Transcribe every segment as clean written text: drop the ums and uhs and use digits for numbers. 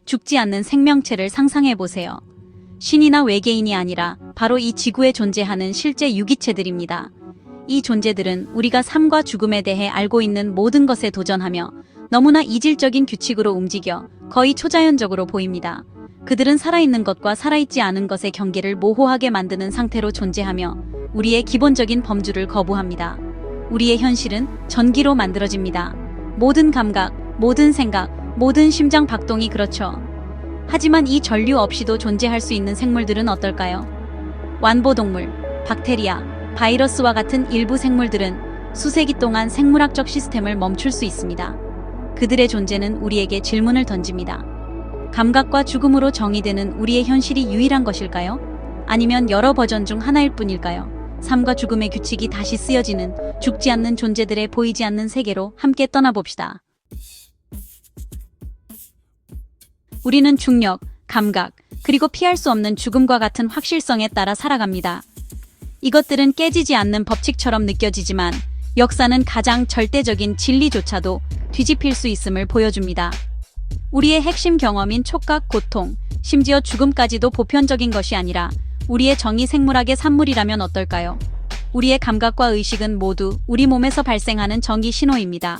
죽지 않는 생명체를 상상해 보세요. 신이나 외계인이 아니라 바로 이 지구에 존재하는 실제 유기체들입니다. 이 존재들은 우리가 삶과 죽음에 대해 알고 있는 모든 것에 도전하며 너무나 이질적인 규칙으로 움직여 거의 초자연적으로 보입니다. 그들은 살아있는 것과 살아있지 않은 것의 경계를 모호하게 만드는 상태로 존재하며 우리의 기본적인 범주를 거부합니다. 우리의 현실은 전기로 만들어집니다. 모든 감각, 모든 생각, 모든 심장 박동이 그렇죠. 하지만 이 전류 없이도 존재할 수 있는 생물들은 어떨까요? 완보동물, 박테리아, 바이러스와 같은 일부 생물들은 수세기 동안 생물학적 시스템을 멈출 수 있습니다. 그들의 존재는 우리에게 질문을 던집니다. 감각과 죽음으로 정의되는 우리의 현실이 유일한 것일까요? 아니면 여러 버전 중 하나일 뿐일까요? 삶과 죽음의 규칙이 다시 쓰여지는 죽지 않는 존재들의 보이지 않는 세계로 함께 떠나봅시다. 우리는 중력, 감각, 그리고 피할 수 없는 죽음과 같은 확실성에 따라 살아갑니다. 이것들은 깨지지 않는 법칙처럼 느껴지지만 역사는 가장 절대적인 진리조차도 뒤집힐 수 있음을 보여줍니다. 우리의 핵심 경험인 촉각, 고통, 심지어 죽음까지도 보편적인 것이 아니라 우리의 정의 생물학의 산물이라면 어떨까요? 우리의 감각과 의식은 모두 우리 몸에서 발생하는 전기 신호입니다.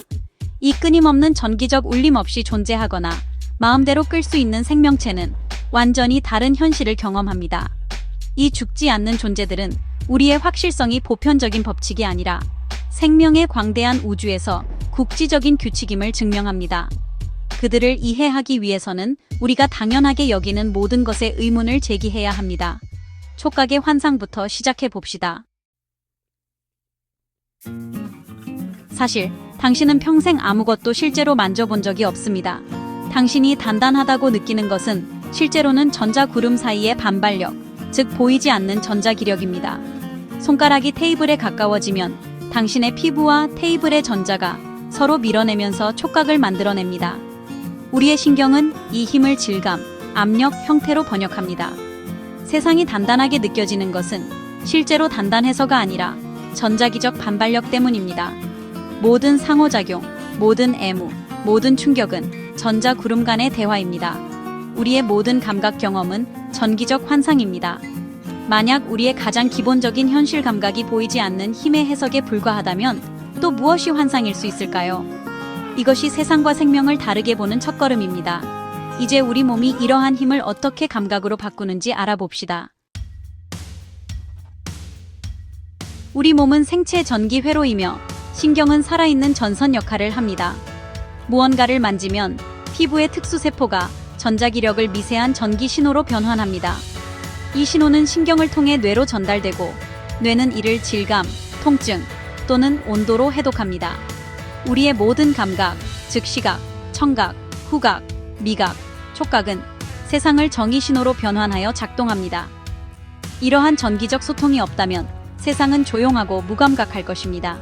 이 끊임없는 전기적 울림 없이 존재하거나 마음대로 끌 수 있는 생명체는 완전히 다른 현실을 경험합니다. 이 죽지 않는 존재들은 우리의 확실성이 보편적인 법칙이 아니라 생명의 광대한 우주에서 국지적인 규칙임을 증명합니다. 그들을 이해하기 위해서는 우리가 당연하게 여기는 모든 것에 의문을 제기해야 합니다. 촉각의 환상부터 시작해 봅시다. 사실 당신은 평생 아무것도 실제로 만져본 적이 없습니다. 당신이 단단하다고 느끼는 것은 실제로는 전자구름 사이의 반발력, 즉 보이지 않는 전자기력입니다. 손가락이 테이블에 가까워지면 당신의 피부와 테이블의 전자가 서로 밀어내면서 촉각을 만들어냅니다. 우리의 신경은 이 힘을 질감, 압력, 형태로 번역합니다. 세상이 단단하게 느껴지는 것은 실제로 단단해서가 아니라 전자기적 반발력 때문입니다. 모든 상호작용, 모든 애무, 모든 충격은 전자구름 간의 대화입니다. 우리의 모든 감각 경험은 전기적 환상입니다. 만약 우리의 가장 기본적인 현실 감각이 보이지 않는 힘의 해석에 불과하다면 또 무엇이 환상일 수 있을까요? 이것이 세상과 생명을 다르게 보는 첫걸음입니다. 이제 우리 몸이 이러한 힘을 어떻게 감각으로 바꾸는지 알아봅시다. 우리 몸은 생체 전기 회로이며 신경은 살아있는 전선 역할을 합니다. 무언가를 만지면 피부의 특수세포가 전자기력을 미세한 전기 신호로 변환합니다. 이 신호는 신경을 통해 뇌로 전달되고 뇌는 이를 질감, 통증 또는 온도로 해독합니다. 우리의 모든 감각, 즉 시각, 청각, 후각, 미각, 촉각은 세상을 정의 신호로 변환하여 작동합니다. 이러한 전기적 소통이 없다면 세상은 조용하고 무감각할 것입니다.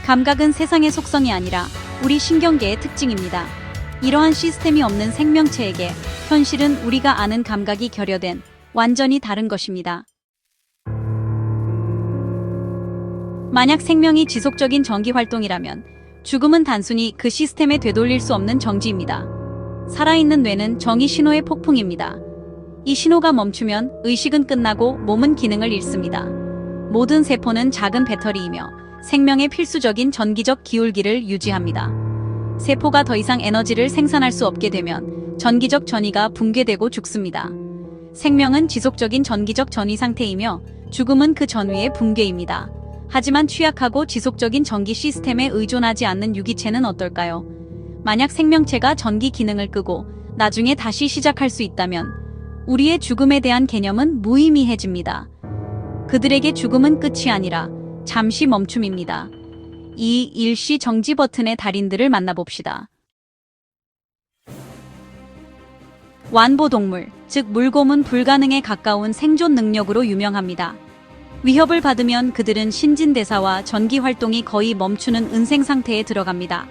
감각은 세상의 속성이 아니라 우리 신경계의 특징입니다. 이러한 시스템이 없는 생명체에게 현실은 우리가 아는 감각이 결여된 완전히 다른 것입니다. 만약 생명이 지속적인 전기 활동이라면 죽음은 단순히 그 시스템에 되돌릴 수 없는 정지입니다. 살아있는 뇌는 정의 신호의 폭풍입니다. 이 신호가 멈추면 의식은 끝나고 몸은 기능을 잃습니다. 모든 세포는 작은 배터리이며 생명의 필수적인 전기적 기울기를 유지합니다. 세포가 더 이상 에너지를 생산할 수 없게 되면 전기적 전이가 붕괴되고 죽습니다. 생명은 지속적인 전기적 전이 상태이며 죽음은 그 전위의 붕괴입니다. 하지만 취약하고 지속적인 전기 시스템에 의존하지 않는 유기체는 어떨까요? 만약 생명체가 전기 기능을 끄고 나중에 다시 시작할 수 있다면 우리의 죽음에 대한 개념은 무의미해집니다. 그들에게 죽음은 끝이 아니라 잠시 멈춤입니다. 이 일시 정지 버튼의 달인들을 만나봅시다. 완보동물, 즉 물곰은 불가능에 가까운 생존 능력으로 유명합니다. 위협을 받으면 그들은 신진대사와 전기 활동이 거의 멈추는 은생 상태에 들어갑니다.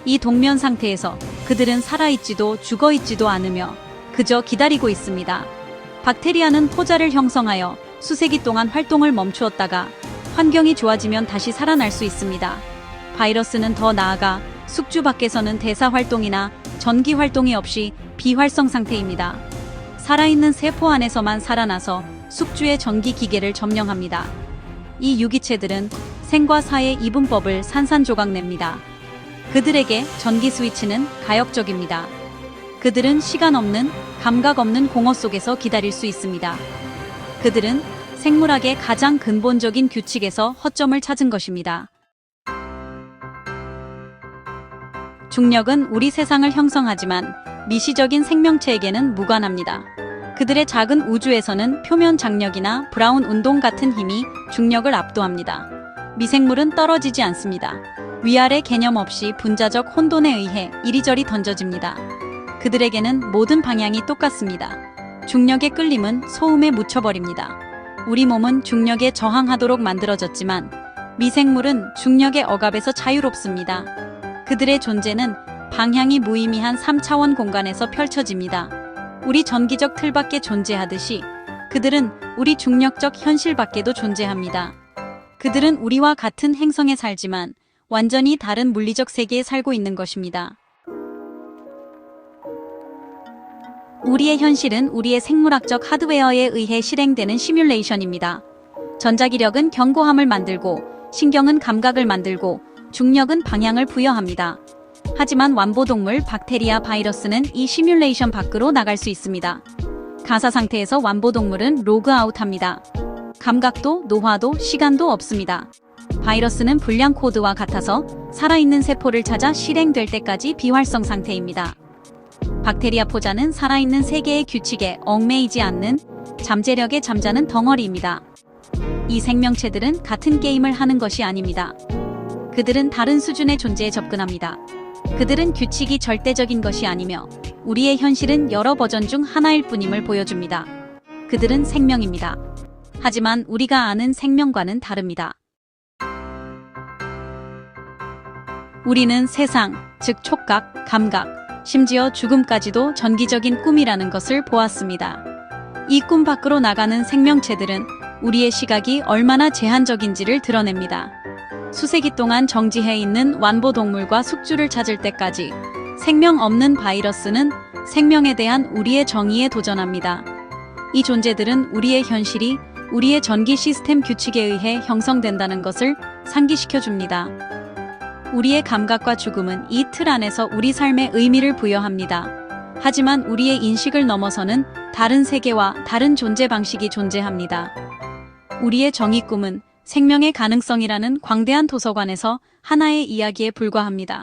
이 동면 상태에서 그들은 살아있지도 죽어있지도 않으며 그저 기다리고 있습니다. 박테리아는 포자를 형성하여 수세기 동안 활동을 멈추었다가 환경이 좋아지면 다시 살아날 수 있습니다. 바이러스는 더 나아가 숙주 밖에서는 대사 활동이나 전기 활동이 없이 비활성 상태입니다. 살아있는 세포 안에서만 살아나서 숙주의 전기 기계를 점령합니다. 이 유기체들은 생과 사의 이분법을 산산조각냅니다. 그들에게 전기 스위치는 가역적입니다. 그들은 시간 없는, 감각 없는 공허 속에서 기다릴 수 있습니다. 그들은 생물학의 가장 근본적인 규칙에서 허점을 찾은 것입니다. 중력은 우리 세상을 형성하지만 미시적인 생명체에게는 무관합니다. 그들의 작은 우주에서는 표면 장력이나 브라운 운동 같은 힘이 중력을 압도합니다. 미생물은 떨어지지 않습니다. 위아래 개념 없이 분자적 혼돈에 의해 이리저리 던져집니다. 그들에게는 모든 방향이 똑같습니다. 중력의 끌림은 소음에 묻혀버립니다. 우리 몸은 중력에 저항하도록 만들어졌지만 미생물은 중력의 억압에서 자유롭습니다. 그들의 존재는 방향이 무의미한 3차원 공간에서 펼쳐집니다. 우리 전기적 틀 밖에 존재하듯이 그들은 우리 중력적 현실 밖에도 존재합니다. 그들은 우리와 같은 행성에 살지만 완전히 다른 물리적 세계에 살고 있는 것입니다. 우리의 현실은 우리의 생물학적 하드웨어에 의해 실행되는 시뮬레이션입니다. 전자기력은 견고함을 만들고, 신경은 감각을 만들고, 중력은 방향을 부여합니다. 하지만 완보동물, 박테리아, 바이러스는 이 시뮬레이션 밖으로 나갈 수 있습니다. 가사 상태에서 완보동물은 로그아웃합니다. 감각도, 노화도, 시간도 없습니다. 바이러스는 불량 코드와 같아서 살아있는 세포를 찾아 실행될 때까지 비활성 상태입니다. 박테리아 포자는 살아있는 세계의 규칙에 얽매이지 않는 잠재력에 잠자는 덩어리입니다. 이 생명체들은 같은 게임을 하는 것이 아닙니다. 그들은 다른 수준의 존재에 접근합니다. 그들은 규칙이 절대적인 것이 아니며 우리의 현실은 여러 버전 중 하나일 뿐임을 보여줍니다. 그들은 생명입니다. 하지만 우리가 아는 생명과는 다릅니다. 우리는 세상, 즉 촉각, 감각, 심지어 죽음까지도 전기적인 꿈이라는 것을 보았습니다. 이 꿈 밖으로 나가는 생명체들은 우리의 시각이 얼마나 제한적인지를 드러냅니다. 수세기 동안 정지해 있는 완보동물과 숙주를 찾을 때까지 생명 없는 바이러스는 생명에 대한 우리의 정의에 도전합니다. 이 존재들은 우리의 현실이 우리의 전기 시스템 규칙에 의해 형성된다는 것을 상기시켜줍니다. 우리의 감각과 죽음은 이 틀 안에서 우리 삶에 의미를 부여합니다. 하지만 우리의 인식을 넘어서는 다른 세계와 다른 존재 방식이 존재합니다. 우리의 정의 꿈은 생명의 가능성이라는 광대한 도서관에서 하나의 이야기에 불과합니다.